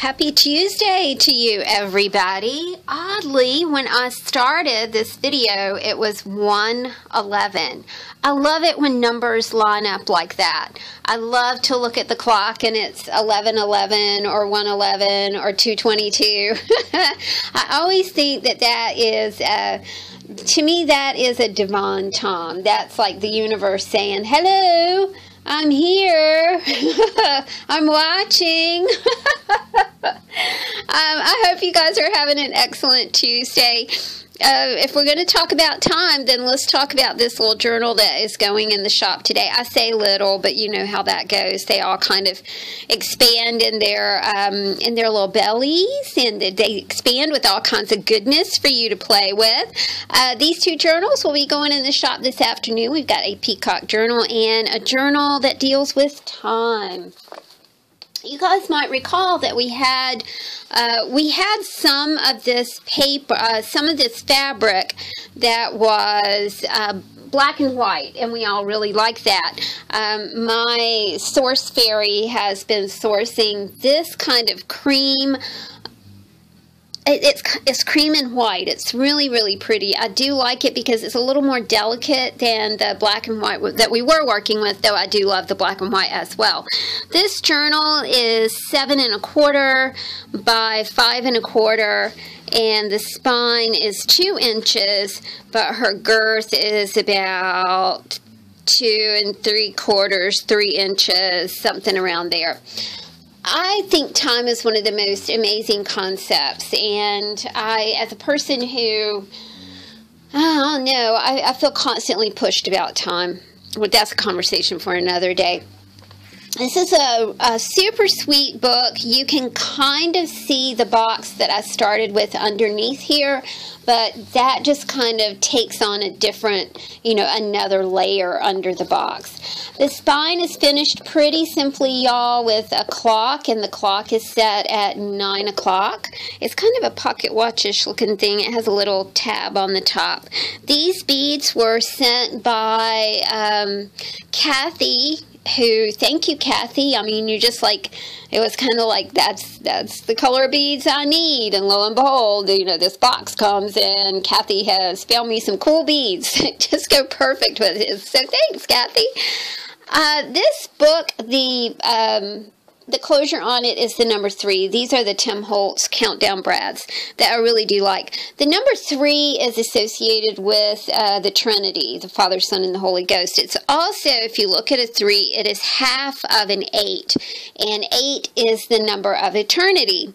Happy Tuesday to you, everybody. Oddly, when I started this video, it was 1:11. I love it when numbers line up like that. I love to look at the clock and it's 11:11 or 1:11 or 2:22. I always think that is, to me, that is a divine time. That's like the universe saying, hello, I'm here. I'm watching. I hope you guys are having an excellent Tuesday. If we're going to talk about time, then let's talk about this little journal that is going in the shop today. I say little, but you know how that goes. They all kind of expand in their little bellies, and they expand with all kinds of goodness for you to play with. These two journals will be going in the shop this afternoon. We've got a Peacock journal and a journal that deals with time. You guys might recall that we had some of this paper, some of this fabric that was black and white, and we all really like that. My source fairy has been sourcing this kind of cream. It's cream and white. It's really, really pretty. I do like it because it's a little more delicate than the black and white that we were working with, though I do love the black and white as well. This journal is 7 1/4 by 5 1/4, and the spine is 2 inches, but her girth is about 2 3/4, 3 inches, something around there. I think time is one of the most amazing concepts, and as a person who, I don't know, I feel constantly pushed about time. Well, that's a conversation for another day. This is a super sweet book. You can kind of see the box that I started with underneath here, but that just kind of takes on a different, another layer under the box. The spine is finished pretty simply, y'all, with a clock, and the clock is set at 9 o'clock. It's kind of a pocket watch-ish looking thing. It has a little tab on the top. These beads were sent by Kathy, thank you, Kathy. I mean, you just like, it was kind of like, that's the color of beads I need. And lo and behold, this box comes in. Kathy has found me some cool beads. Just go perfect with it. So thanks, Kathy. This book, the closure on it is the number 3. These are the Tim Holtz countdown brads that I really do like. The number 3 is associated with the Trinity, the Father, Son, and the Holy Ghost. It's also, if you look at a 3, it is half of an 8, and 8 is the number of eternity.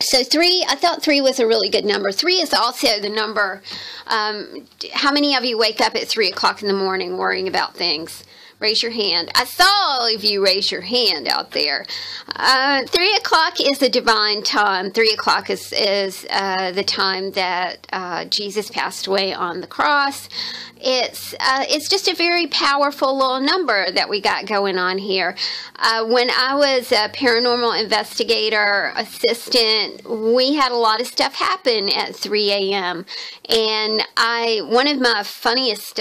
So 3, I thought 3 was a really good number. 3 is also the number, how many of you wake up at 3 o'clock in the morning worrying about things? Raise your hand. I saw all of you raise your hand out there. 3 o'clock is the divine time. 3 o'clock is the time that Jesus passed away on the cross. It's just a very powerful little number that we got going on here. When I was a paranormal investigator assistant, we had a lot of stuff happen at 3 a.m. And one of my funniest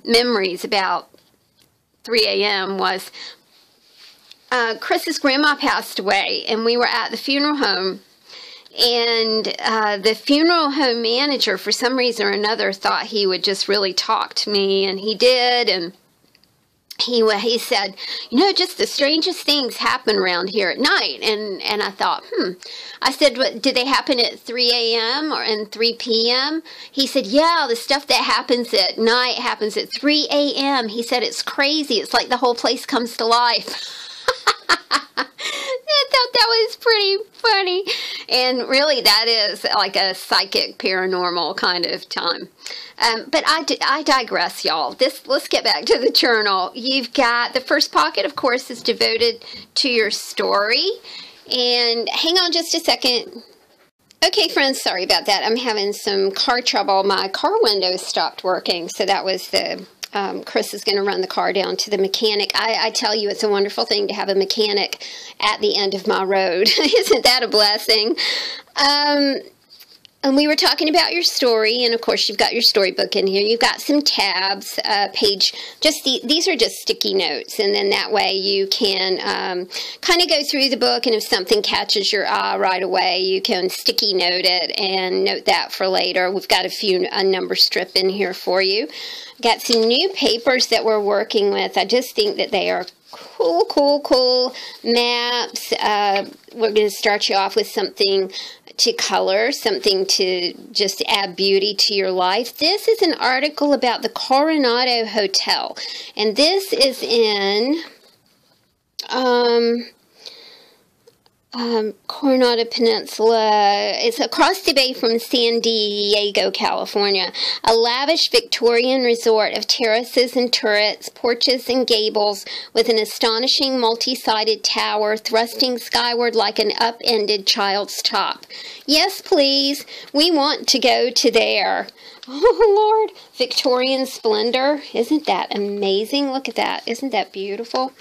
memories about 3 a.m. was Chris's grandma passed away, and we were at the funeral home, and the funeral home manager, for some reason or another, thought he would just really talk to me, and he did, and he said, just the strangest things happen around here at night. And I thought, I said, did they happen at 3 a.m. or and 3 p.m.? He said, yeah, the stuff that happens at night happens at 3 a.m. He said, it's crazy. It's like the whole place comes to life. I thought that was pretty funny. And really, that is like a psychic, paranormal kind of time. But I digress, y'all. Let's get back to the journal. You've got the first pocket, of course, is devoted to your story. And hang on just a second. Okay, friends, sorry about that. I'm having some car trouble. My car window stopped working, so that was the... Chris is going to run the car down to the mechanic. I tell you, it's a wonderful thing to have a mechanic at the end of my road. Isn't that a blessing? And we were talking about your story, and of course you've got your storybook in here. You've got some tabs, these are just sticky notes, and then that way you can kind of go through the book, and if something catches your eye right away, you can sticky note it and note that for later. We've got a number strip in here for you. Got some new papers that we're working with. I just think that they are cool maps. We're going to start you off with something to color, something to just add beauty to your life. This is an article about the Coronado Hotel, and this is in Coronado Peninsula. It's across the bay from San Diego, California. A lavish Victorian resort of terraces and turrets, porches and gables, with an astonishing multi-sided tower thrusting skyward like an upended child's top. Yes, please. We want to go to there. Oh, Lord. Victorian splendor. Isn't that amazing? Look at that. Isn't that beautiful?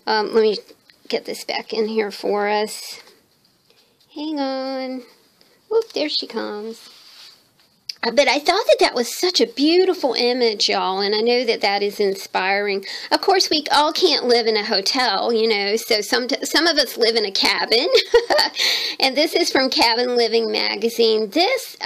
Let me get this back in here for us. Hang on. Whoop, there she comes. But I thought that was such a beautiful image, y'all, and I know that is inspiring. Of course, we all can't live in a hotel, you know, so some of us live in a cabin. And this is from Cabin Living magazine. This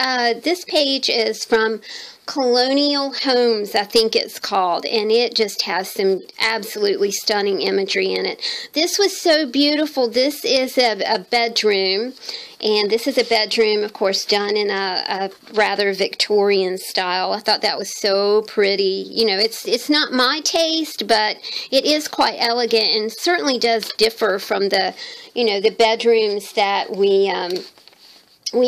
page is from Colonial Homes, I think it's called, and it just has some absolutely stunning imagery in it. This was so beautiful. This is a bedroom, and this is a bedroom, of course, done in a rather Victorian style. I thought that was so pretty. You know, it's not my taste, but it is quite elegant and certainly does differ from the, you know, the bedrooms that we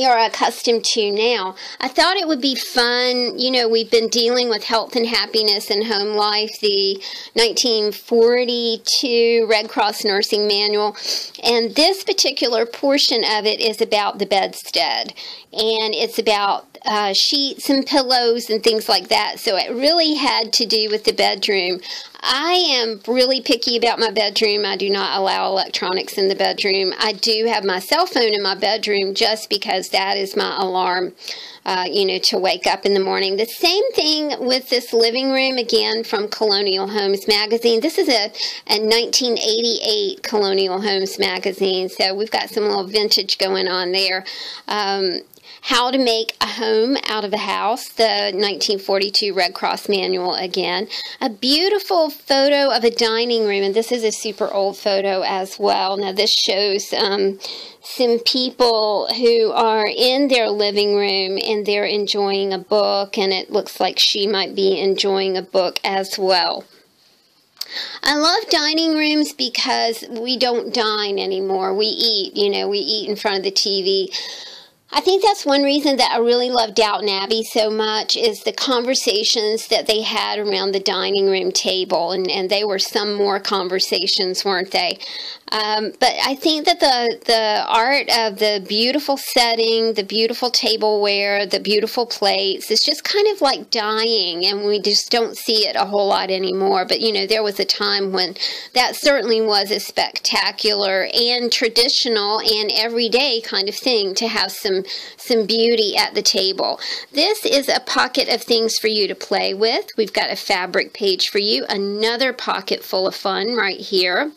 are accustomed to now. I thought it would be fun. You know, we've been dealing with health and happiness and home life, the 1942 Red Cross Nursing Manual, and this particular portion of it is about the bedstead, and it's about sheets and pillows and things like that, so it really had to do with the bedroom. I am really picky about my bedroom. I do not allow electronics in the bedroom. I do have my cell phone in my bedroom just because that is my alarm, you know, to wake up in the morning. The same thing with this living room, again, from Colonial Homes magazine. This is a 1988 Colonial Homes magazine, so we've got some little vintage going on there. How to Make a Home Out of a House, the 1942 Red Cross Manual again. A beautiful photo of a dining room, and this is a super old photo as well. Now this shows some people who are in their living room and they're enjoying a book, and it looks like she might be enjoying a book as well. I love dining rooms because we don't dine anymore. We eat, you know, we eat in front of the TV. I think that's one reason that I really love Downton Abbey so much, is the conversations that they had around the dining room table, and they were some more conversations, weren't they? But I think that the art of the beautiful setting, the beautiful tableware, the beautiful plates, is just kind of like dying, and we just don't see it a whole lot anymore. But, you know, there was a time when that certainly was a spectacular and traditional and everyday kind of thing to have some beauty at the table. This is a pocket of things for you to play with. We've got a fabric page for you, another pocket full of fun right here.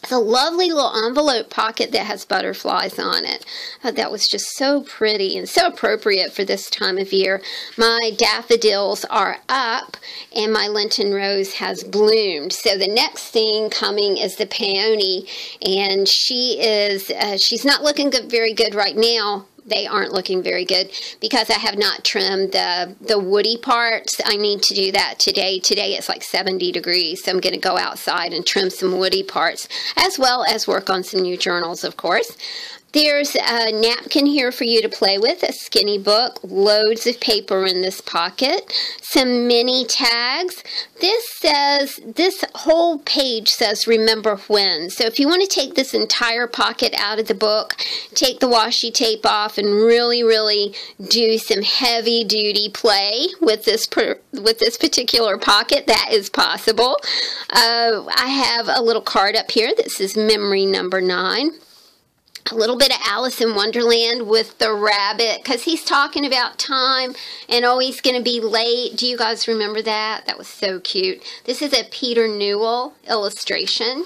It's a lovely little envelope pocket that has butterflies on it. That was just so pretty and so appropriate for this time of year. My daffodils are up and my Lenten rose has bloomed. So the next thing coming is the peony, and she's not looking very good right now. They aren't looking very good because I have not trimmed the woody parts. I need to do that today. Today it's like 70 degrees, so I'm going to go outside and trim some woody parts, as well as work on some new journals, of course. There's a napkin here for you to play with, a skinny book, loads of paper in this pocket, some mini tags. This whole page says remember when. So if you want to take this entire pocket out of the book, take the washi tape off and really, really do some heavy duty play with this particular pocket, that is possible. I have a little card up here that says memory number 9. a little bit of Alice in Wonderland with the rabbit, because he's talking about time and always going to be late. Do you guys remember that? That was so cute. This is a Peter Newell illustration.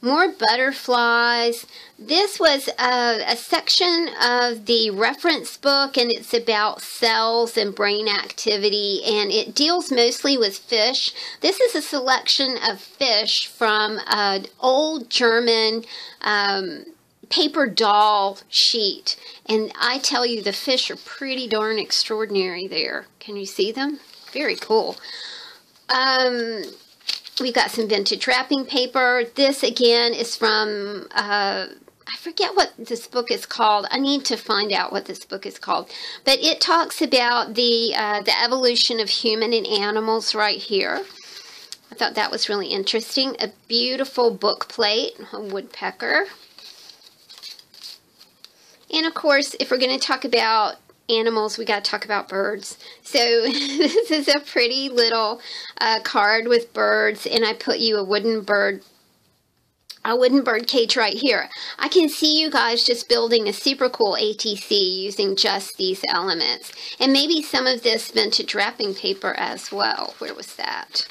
More butterflies. This was a section of the reference book, and it's about cells and brain activity, and it deals mostly with fish. This is a selection of fish from an old German paper doll sheet, and I tell you, the fish are pretty darn extraordinary there. Can you see them? Very cool. We've got some vintage wrapping paper. This again is from I forget what this book is called. I need to find out what this book is called, but it talks about the evolution of human and animals right here. I thought that was really interesting. A beautiful book plate, a woodpecker. And of course, if we're going to talk about animals, we got to talk about birds. So this is a pretty little card with birds, and I put you a wooden bird cage right here. I can see you guys just building a super cool ATC using just these elements, and maybe some of this vintage wrapping paper as well. Where was that?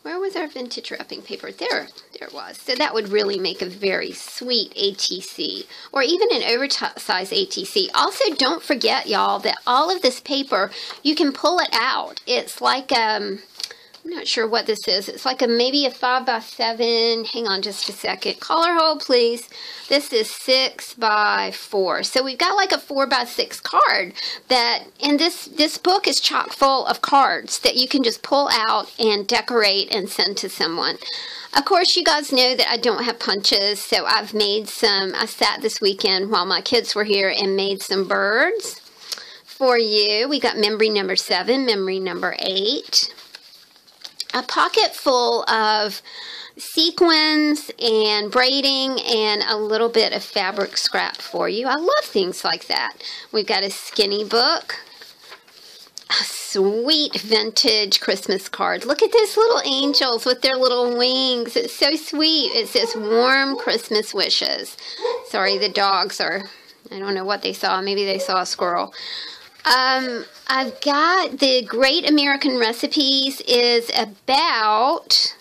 Where was our vintage wrapping paper? There it was. So that would really make a very sweet ATC, or even an oversized ATC. Also, don't forget, y'all, that all of this paper, you can pull it out. It's like, I'm not sure what this is. It's like maybe a 5x7. Hang on just a second. Color hold, please. This is 6x4. So we've got like a 4x6 card that, and this book is chock full of cards that you can just pull out and decorate and send to someone. Of course, you guys know that I don't have punches, so I've made some. I sat this weekend while my kids were here and made some birds for you. We got memory number 7, memory number 8. A pocket full of sequins and braiding and a little bit of fabric scrap for you. I love things like that. We've got a skinny book. A sweet vintage Christmas card. Look at those little angels with their little wings. It's so sweet. It says warm Christmas wishes. Sorry, the dogs are, I don't know what they saw. Maybe they saw a squirrel. I've got the Great American Recipes is about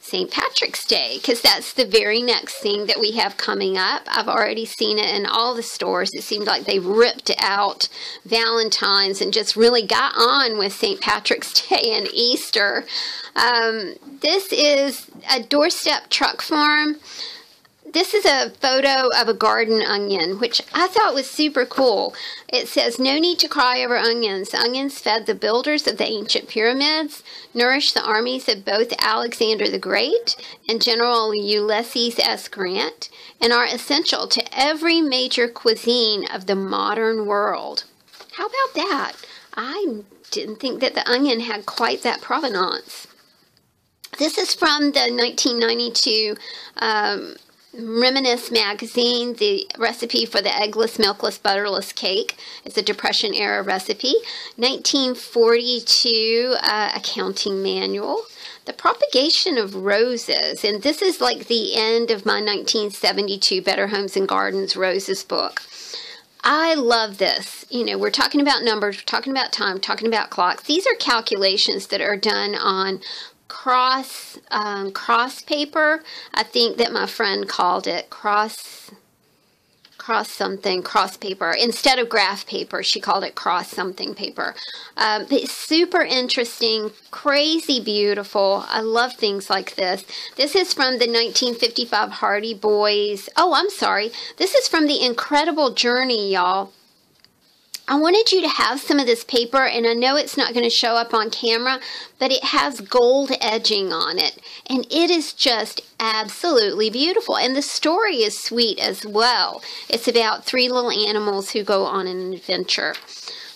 St. Patrick's Day, because that's the very next thing that we have coming up. I've already seen it in all the stores. It seemed like they ripped out Valentine's and just really got on with St. Patrick's Day and Easter. This is a doorstep truck farm. This is a photo of a garden onion, which I thought was super cool. It says, no need to cry over onions. Onions fed the builders of the ancient pyramids, nourished the armies of both Alexander the Great and General Ulysses S. Grant, and are essential to every major cuisine of the modern world. How about that? I didn't think that the onion had quite that provenance. This is from the 1992 Reminisce magazine, the recipe for the eggless, milkless, butterless cake. It's a Depression-era recipe. 1942 accounting manual. The propagation of roses, and this is like the end of my 1972 Better Homes and Gardens Roses book. I love this. You know, we're talking about numbers, we're talking about time, talking about clocks. These are calculations that are done on cross paper. I think that my friend called it cross paper. Instead of graph paper, she called it cross something paper. But it's super interesting, crazy beautiful. I love things like this. This is from the 1955 Hardy Boys. Oh, I'm sorry. This is from the Incredible Journey, y'all. I wanted you to have some of this paper, and I know it's not going to show up on camera, but it has gold edging on it, and it is just absolutely beautiful, and the story is sweet as well. It's about 3 little animals who go on an adventure.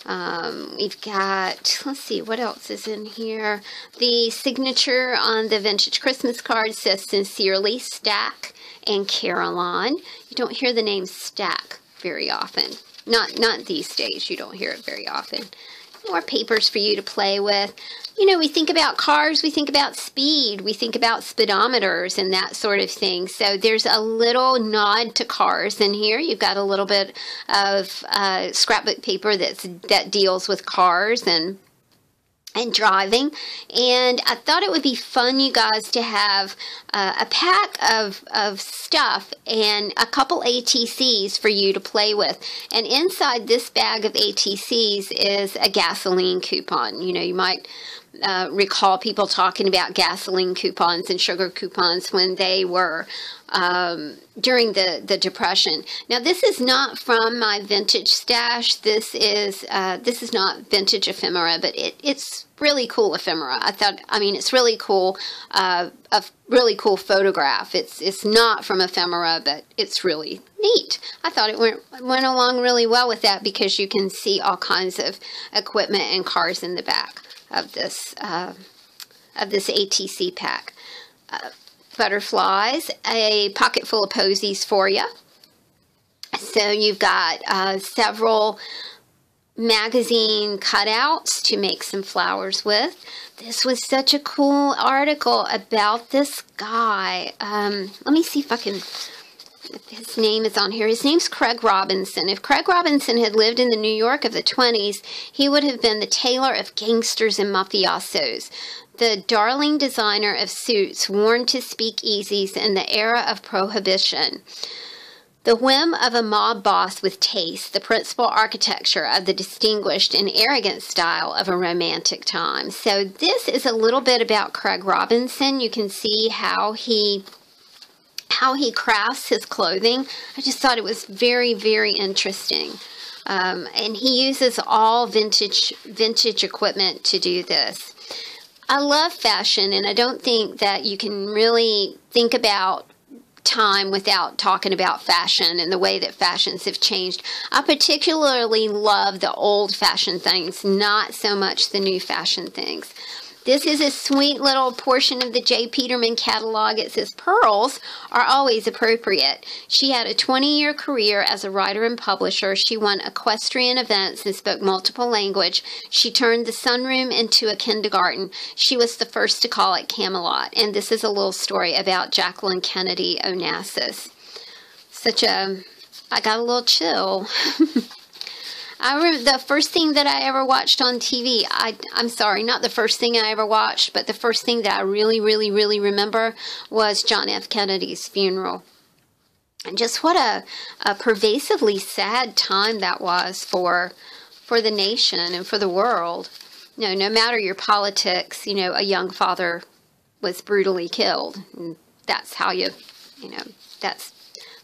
We've got, let's see, what else is in here? The signature on the vintage Christmas card says, Sincerely, Stack and Caroline. You don't hear the name Stack very often. Not these days. You don't hear it very often. More papers for you to play with. You know, we think about cars, we think about speed, we think about speedometers and that sort of thing. So there's a little nod to cars in here. You've got a little bit of scrapbook paper that deals with cars and driving, and I thought it would be fun, you guys, to have a pack of stuff and a couple ATCs for you to play with. And inside this bag of ATCs is a gasoline coupon. You know, you might recall people talking about gasoline coupons and sugar coupons when they were during the Depression. Now, this is not from my vintage stash. This is not vintage ephemera, but it's really cool ephemera. I mean, it's really cool, a really cool photograph. It's not from ephemera, but it's really neat. I thought it went along really well with that because you can see all kinds of equipment and cars in the back of this ATC pack. Butterflies, a pocket full of posies for you. So you've got several magazine cutouts to make some flowers with. This was such a cool article about this guy. Let me see if his name is on here. His name's Craig Robinson. If Craig Robinson had lived in the New York of the 20s, he would have been the tailor of gangsters and mafiosos, the darling designer of suits worn to speakeasies in the era of Prohibition, the whim of a mob boss with taste, the principal architecture of the distinguished and arrogant style of a romantic time. So this is a little bit about Craig Robinson. You can see how he crafts his clothing. I just thought it was very, very interesting. And he uses all vintage equipment to do this. I love fashion, and I don't think that you can really think about time without talking about fashion and the way that fashions have changed. I particularly love the old-fashioned things, not so much the new fashion things. This is a sweet little portion of the J. Peterman catalog. It says, pearls are always appropriate. She had a 20-year career as a writer and publisher. She won equestrian events and spoke multiple languages. She turned the sunroom into a kindergarten. She was the first to call it Camelot. And this is a little story about Jacqueline Kennedy Onassis. I got a little chill. I remember the first thing that I ever watched on TV, I'm sorry, not the first thing I ever watched, but the first thing that I really, really, really remember was John F. Kennedy's funeral. And just what a pervasively sad time that was for the nation and for the world. You know, no matter your politics, you know, a young father was brutally killed. And that's how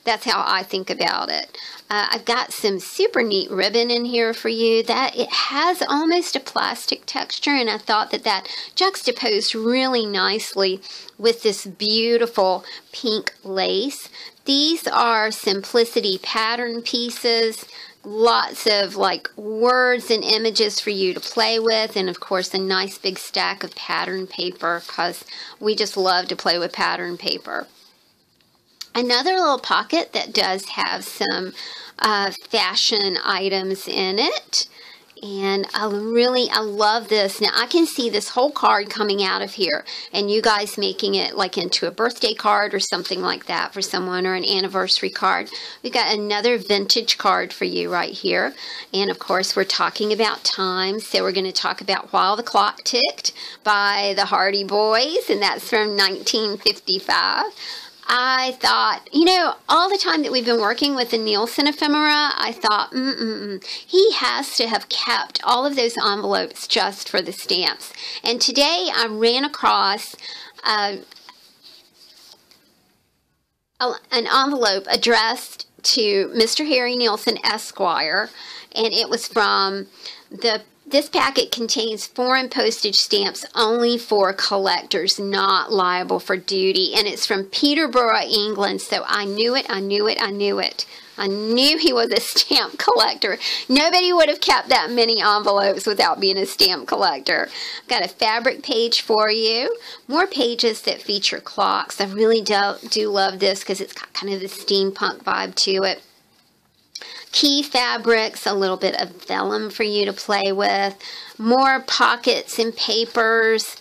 that's how I think about it. I've got some super neat ribbon in here for you. That it has almost a plastic texture, and I thought that juxtaposed really nicely with this beautiful pink lace. These are simplicity pattern pieces. Lots of like words and images for you to play with, and of course a nice big stack of pattern paper, because we just love to play with pattern paper. Another little pocket that does have some fashion items in it. And I love this. Now, I can see this whole card coming out of here, and you guys making it like into a birthday card or something like that for someone, or an anniversary card. We've got another vintage card for you right here. And, of course, we're talking about time, so we're going to talk about While the Clock Ticked by the Hardy Boys, and that's from 1955. I thought, you know, all the time that we've been working with the Nielsen ephemera, I thought, he has to have kept all of those envelopes just for the stamps. And today I ran across an envelope addressed to Mr. Harry Nielsen, Esquire, and it was from This packet contains foreign postage stamps only for collectors, not liable for duty. And it's from Peterborough, England. So I knew it. I knew he was a stamp collector. Nobody would have kept that many envelopes without being a stamp collector. Got a fabric page for you. More pages that feature clocks. I really do love this because it's got kind of the steampunk vibe to it. key fabrics, a little bit of vellum for you to play with, more pockets and papers,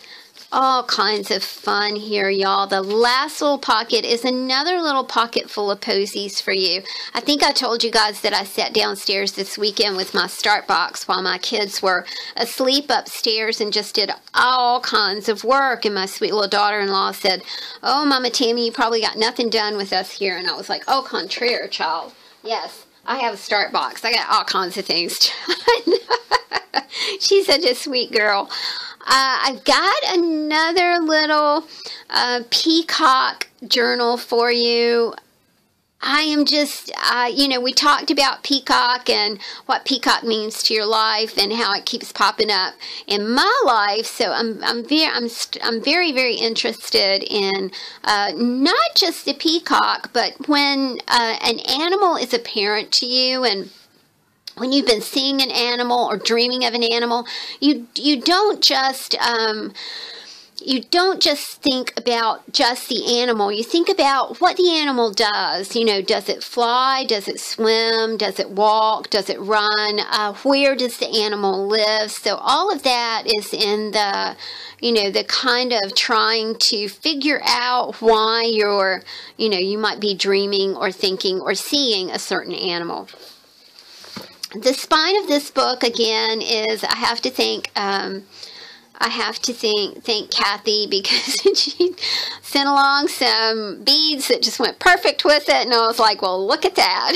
all kinds of fun here, y'all. The last little pocket is another little pocket full of posies for you. I think I told you guys that I sat downstairs this weekend with my start box while my kids were asleep upstairs and just did all kinds of work. And my sweet little daughter-in-law said, "Oh, Mama Tammy, you probably got nothing done with us here." And I was like, "Oh, contraire, child. Yes, I have a start box. I got all kinds of things done." She's such a sweet girl. I've got another little Peacock journal for you. I am just, you know, we talked about Peacock and what Peacock means to your life and how it keeps popping up in my life. So I'm very, very interested in not just the peacock, but when an animal is a parent to you, and when you've been seeing an animal or dreaming of an animal, you don't just think about just the animal. You think about what the animal does. You know, does it fly? Does it swim? Does it walk? Does it run? Where does the animal live? So all of that is in the, you know, the kind of trying to figure out why you're, you know, you might be dreaming or thinking or seeing a certain animal. The spine of this book, again, is, I have to thank Kathy, because she sent along some beads that just went perfect with it, and I was like, well, look at that.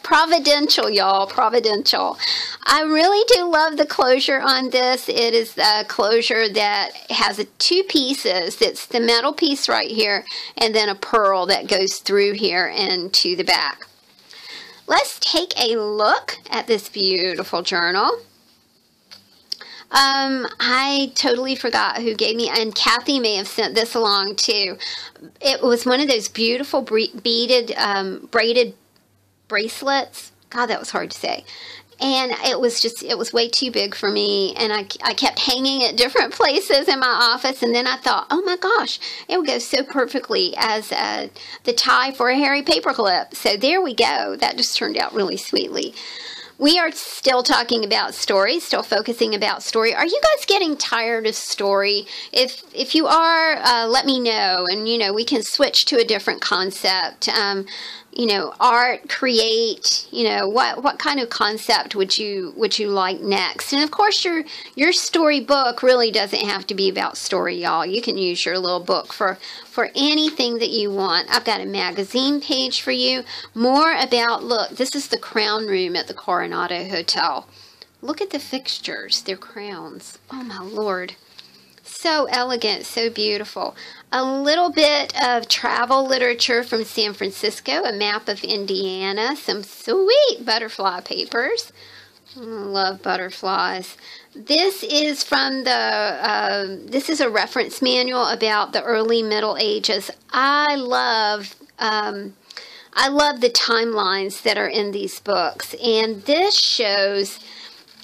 Providential, y'all, providential. I really do love the closure on this. It is the closure that has two pieces. It's the metal piece right here, and then a pearl that goes through here and to the back. Let's take a look at this beautiful journal. I totally forgot who gave me, and Kathy may have sent this along too. It was one of those beautiful beaded, braided bracelets. God, that was hard to say. And it was way too big for me, and I kept hanging at different places in my office, and then I thought, oh my gosh, it would go so perfectly as the tie for a hairy paperclip. So there we go. That just turned out really sweetly. We are still talking about story, still focusing about story. Are you guys getting tired of story? If you are, let me know, and you know, we can switch to a different concept. You know, art, create, you know, what kind of concept would you like next? And of course, your story book really doesn't have to be about story, y'all. You can use your little book for anything that you want. I've got a magazine page for you. More about, look, this is the crown room at the Coronado Hotel. Look at the fixtures, they're crowns. Oh my Lord. So elegant, so beautiful. A little bit of travel literature from San Francisco, a map of Indiana, some sweet butterfly papers. I love butterflies. This is from this is a reference manual about the early Middle Ages. I love the timelines that are in these books, and this shows.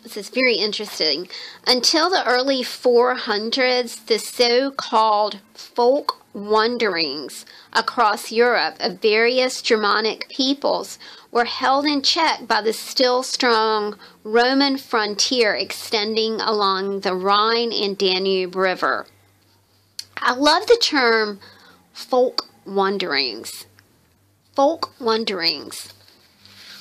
This is very interesting. Until the early 400s, the so-called folk wanderings across Europe of various Germanic peoples were held in check by the still strong Roman frontier extending along the Rhine and Danube River. I love the term folk wanderings. Folk wanderings.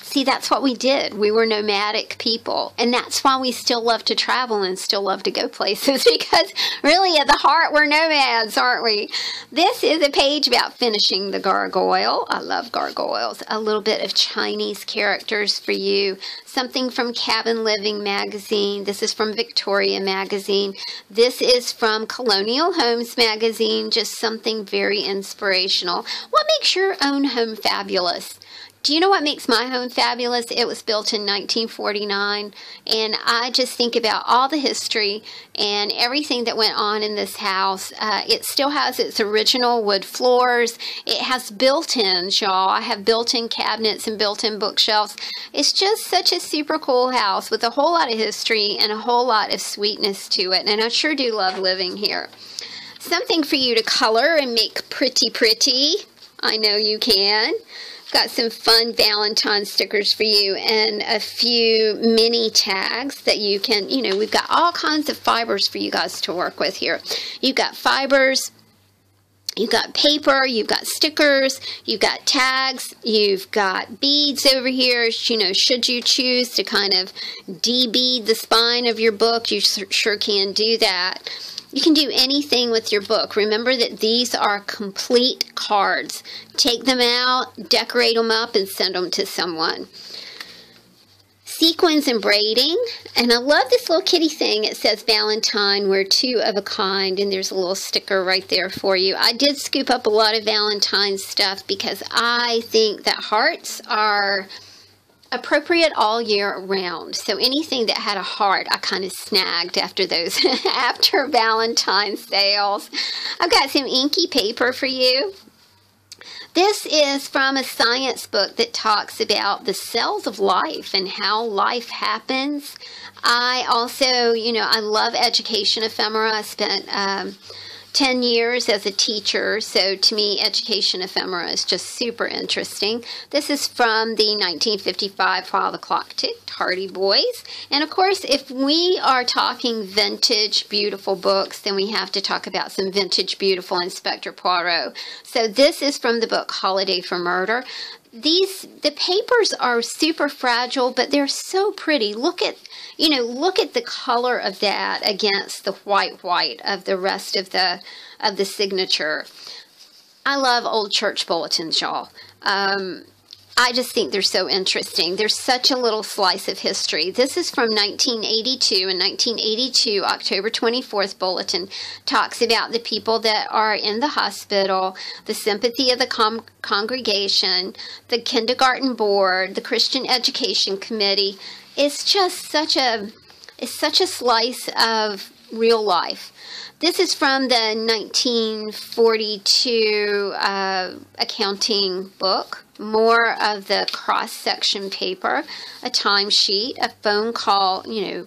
See, that's what we did. We were nomadic people, and that's why we still love to travel and still love to go places, because really at the heart we're nomads, aren't we? This is a page about finishing the gargoyle. I love gargoyles. A little bit of Chinese characters for you. Something from Cabin Living magazine. This is from Victoria magazine. This is from Colonial Homes magazine. Just something very inspirational. What makes your own home fabulous? Do you know what makes my home fabulous? It was built in 1949, and I just think about all the history and everything that went on in this house. It still has its original wood floors. It has built-ins, y'all. I have built-in cabinets and built-in bookshelves. It's just such a super cool house with a whole lot of history and a whole lot of sweetness to it, and I sure do love living here. Something for you to color and make pretty. I know you can. Got some fun Valentine stickers for you and a few mini tags that you can, you know, we've got all kinds of fibers for you guys to work with here. You've got fibers, you've got paper, you've got stickers, you've got tags, you've got beads over here, you know, should you choose to kind of de-bead the spine of your book, you sure can do that. You can do anything with your book. Remember that these are complete cards. Take them out, decorate them up, and send them to someone. Sequins and braiding. And I love this little kitty thing. It says Valentine, we're two of a kind, and there's a little sticker right there for you. I did scoop up a lot of Valentine stuff because I think that hearts are appropriate all year round. So anything that had a heart, I kind of snagged after those after Valentine's sales. I've got some inky paper for you. This is from a science book that talks about the cells of life and how life happens. I also, you know, I love education ephemera. I spent 10 years as a teacher, so to me education ephemera is just super interesting. This is from the 1955 While the Clock Ticked, Hardy Boys. And of course, if we are talking vintage beautiful books, then we have to talk about some vintage beautiful Inspector Poirot. So this is from the book Holiday for Murder. The papers are super fragile, but they're so pretty. Look at, you know, look at the color of that against the white of the rest of the signature. I love old church bulletins, y'all. I just think they're so interesting. There's such a little slice of history. This is from 1982. In 1982, October 24th bulletin talks about the people that are in the hospital, the sympathy of the congregation, the kindergarten board, the Christian Education Committee. It's just such a slice of real life. This is from the 1942 accounting book. More of the cross-section paper, a timesheet, a phone call. You know,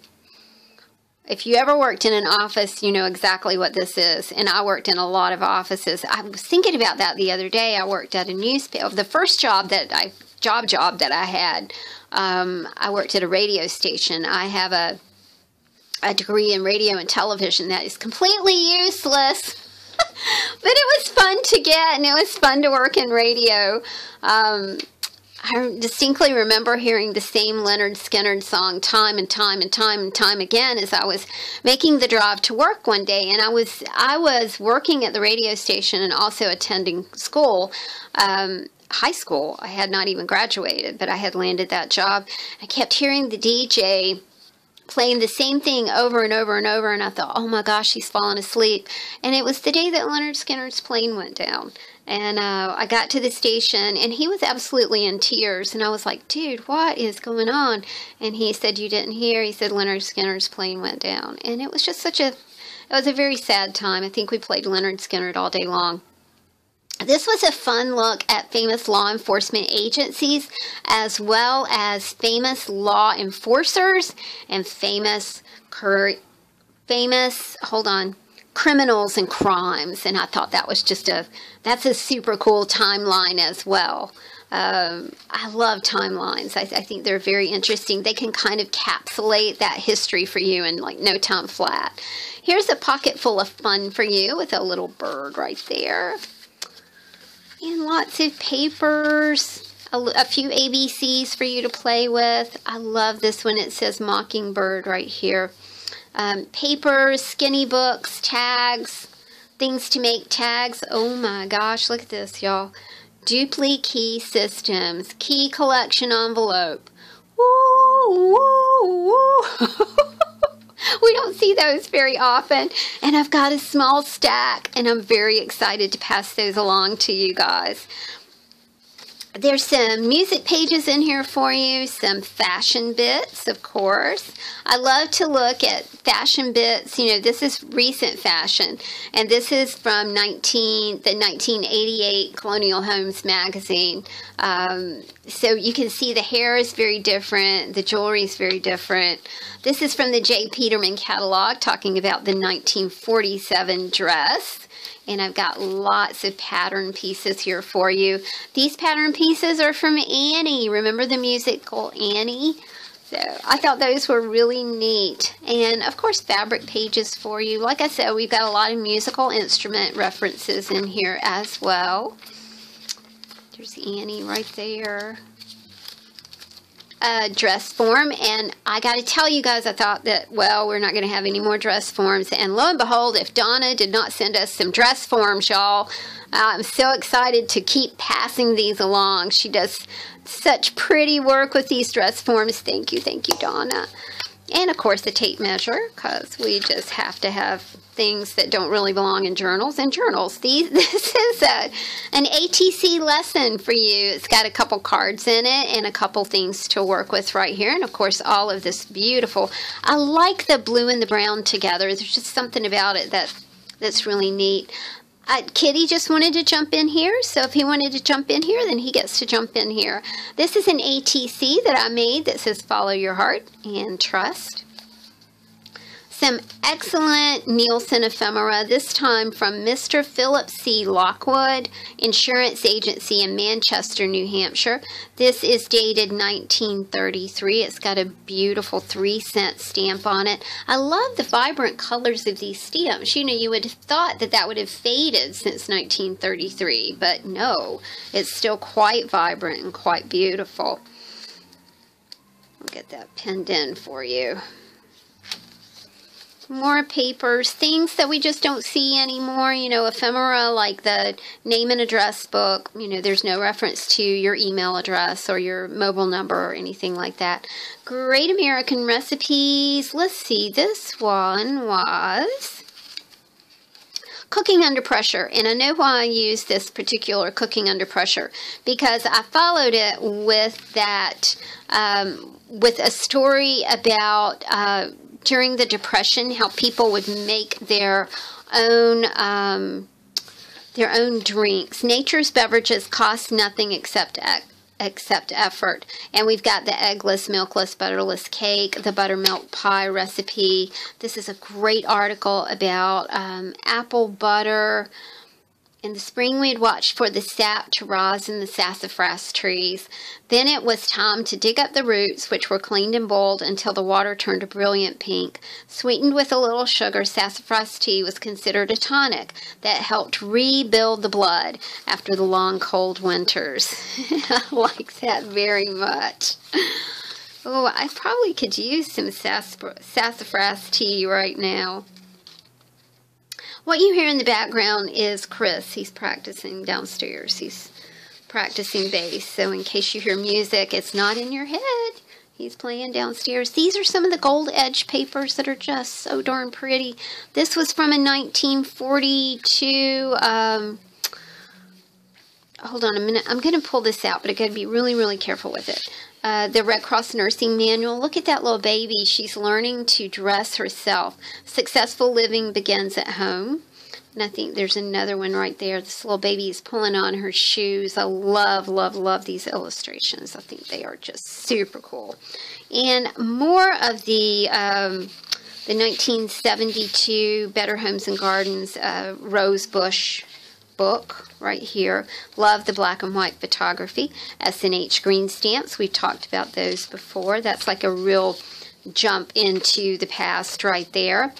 if you ever worked in an office, you know exactly what this is. And I worked in a lot of offices. I was thinking about that the other day. I worked at a newspaper. The first job that I had, I worked at a radio station. I have a degree in radio and television that is completely useless. But it was fun to get, and it was fun to work in radio. I distinctly remember hearing the same Leonard Skinner song time and time again as I was making the drive to work one day. And I was working at the radio station and also attending school, high school. I had not even graduated, but I had landed that job. I kept hearing the DJ playing the same thing over and over and over, and I thought, oh my gosh, he's fallen asleep. And it was the day that Leonard Skinner's plane went down. And I got to the station, and he was absolutely in tears. And I was like, dude, what is going on? And he said, you didn't hear? He said, Leonard Skinner's plane went down. And it was just it was a very sad time. I think we played Leonard Skinner all day long. This was a fun look at famous law enforcement agencies, as well as famous law enforcers and famous criminals and crimes. And I thought that was that's a super cool timeline as well. I love timelines. I think they're very interesting. They can kind of encapsulate that history for you in like no time flat. Here's a pocket full of fun for you with a little bird right there. And lots of papers, a few ABCs for you to play with. I love this one. It says Mockingbird right here. Papers, skinny books, tags, things to make tags. Oh my gosh, look at this, y'all. Dupli key systems, key collection envelope. Woo, woo, woo. We don't see those very often, and I've got a small stack, and I'm very excited to pass those along to you guys. There's some music pages in here for you, some fashion bits, of course. I love to look at fashion bits. You know, this is recent fashion, and this is from the 1988 Colonial Homes magazine. So you can see the hair is very different, the jewelry is very different. This is from the J. Peterman catalog, talking about the 1947 dress. And I've got lots of pattern pieces here for you. These pattern pieces are from Annie. Remember the musical Annie? So I thought those were really neat. And of course, fabric pages for you. Like I said, we've got a lot of musical instrument references in here as well. There's Annie right there. Dress form, and I got to tell you guys, I thought that, well, we're not going to have any more dress forms, and lo and behold, if Donna did not send us some dress forms, y'all, I'm so excited to keep passing these along. She does such pretty work with these dress forms. Thank you, Donna. And of course the tape measure, because we just have to have things that don't really belong in journals and journals. This is an ATC lesson for you. It's got a couple cards in it and a couple things to work with right here. And of course all of this beautiful, I like the blue and the brown together. There's just something about it that's really neat. Kitty just wanted to jump in here, so if he wanted to jump in here, then he gets to jump in here. This is an ATC that I made that says follow your heart and trust. Some excellent Nielsen ephemera, this time from Mr. Philip C. Lockwood Insurance Agency in Manchester, New Hampshire. This is dated 1933. It's got a beautiful 3-cent stamp on it. I love the vibrant colors of these stamps. You know, you would have thought that that would have faded since 1933, but no, it's still quite vibrant and quite beautiful. I'll get that pinned in for you. More papers, things that we just don't see anymore, you know, ephemera like the name and address book. You know, there's no reference to your email address or your mobile number or anything like that. Great American Recipes. Let's see, this one was Cooking Under Pressure. And I know why I use this particular Cooking Under Pressure, because I followed it with that, with a story about during the Depression, how people would make their own drinks. Nature's beverages cost nothing except effort. And we've got the eggless, milkless, butterless cake, the buttermilk pie recipe. This is a great article about apple butter. In the spring, we'd watched for the sap to rise in the sassafras trees. Then it was time to dig up the roots, which were cleaned and boiled until the water turned a brilliant pink. Sweetened with a little sugar, sassafras tea was considered a tonic that helped rebuild the blood after the long, cold winters. I like that very much. Oh, I probably could use some sassafras tea right now. What you hear in the background is Chris. He's practicing downstairs. He's practicing bass. So in case you hear music, it's not in your head. He's playing downstairs. These are some of the gold edge papers that are just so darn pretty. This was from a 1942, hold on a minute. I'm going to pull this out, but I got to be really, really careful with it. The Red Cross Nursing Manual. Look at that little baby. She's learning to dress herself. Successful living begins at home. And I think there's another one right there. This little baby is pulling on her shoes. I love, love, love these illustrations. I think they are just super cool. And more of the 1972 Better Homes and Gardens Rose Bush book right here. Love the black and white photography. S&H green stamps. We've talked about those before. That's like a real jump into the past right there.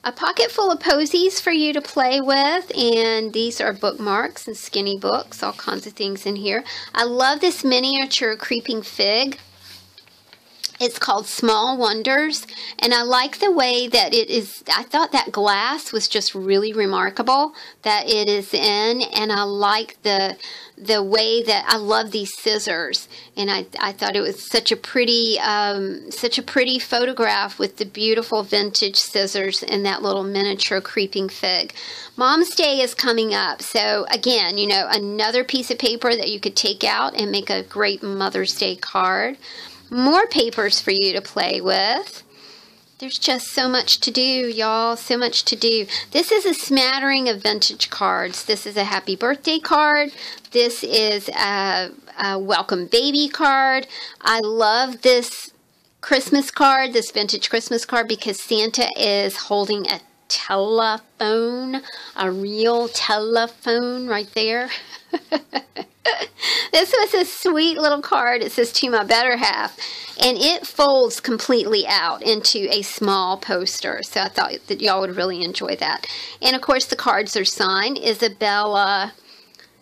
A pocket full of posies for you to play with, and these are bookmarks and skinny books, all kinds of things in here. I love this miniature creeping fig. It's called Small Wonders, and I like the way that it is. I thought that glass was just really remarkable that it is in, and I like the way that I love these scissors, and I thought it was such a pretty photograph with the beautiful vintage scissors and that little miniature creeping fig. Mom's Day is coming up, so again, you know, another piece of paper that you could take out and make a great Mother's Day card. More papers for you to play with. There's just so much to do, y'all. So much to do. This is a smattering of vintage cards. This is a happy birthday card. This is a welcome baby card. I love this Christmas card, this vintage Christmas card, because Santa is holding a telephone, a real telephone right there. This was a sweet little card. It says, to my better half, and it folds completely out into a small poster. So I thought that y'all would really enjoy that. And of course the cards are signed Isabel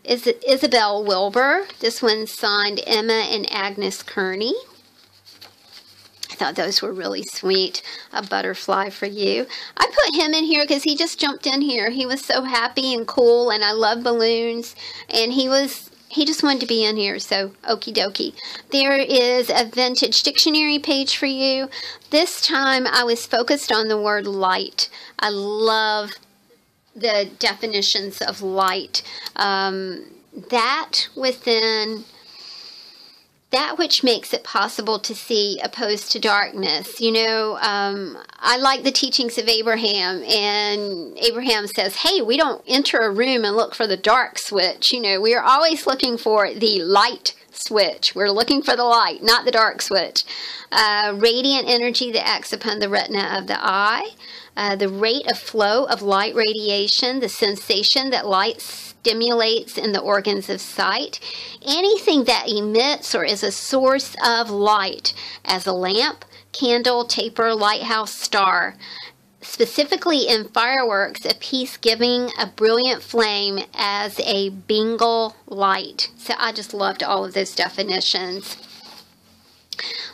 Wilbur. This one's signed Emma and Agnes Kearney. I thought those were really sweet. A butterfly for you. I put him in here because he just jumped in here. He was so happy and cool, and I love balloons, and he just wanted to be in here, so okie dokie. There is a vintage dictionary page for you. This time I was focused on the word light. I love the definitions of light. That which makes it possible to see opposed to darkness. You know, I like the teachings of Abraham, and Abraham says, hey, we don't enter a room and look for the dark switch. You know, we are always looking for the light switch. We're looking for the light, not the dark switch. Radiant energy that acts upon the retina of the eye. The rate of flow of light radiation, the sensation that light stimulates in the organs of sight. Anything that emits or is a source of light, as a lamp, candle, taper, lighthouse, star. Specifically in fireworks, a piece giving a brilliant flame as a bingle light. So I just loved all of those definitions.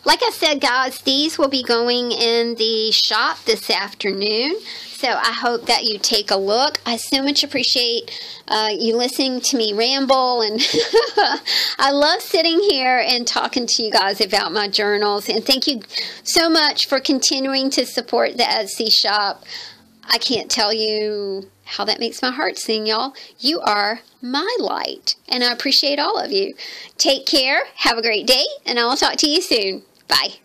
Like I said, guys, these will be going in the shop this afternoon. So I hope that you take a look. I so much appreciate you listening to me ramble. And I love sitting here and talking to you guys about my journals. And thank you so much for continuing to support the Etsy shop. I can't tell you how that makes my heart sing, y'all. You are my light. And I appreciate all of you. Take care. Have a great day. And I will talk to you soon. Bye.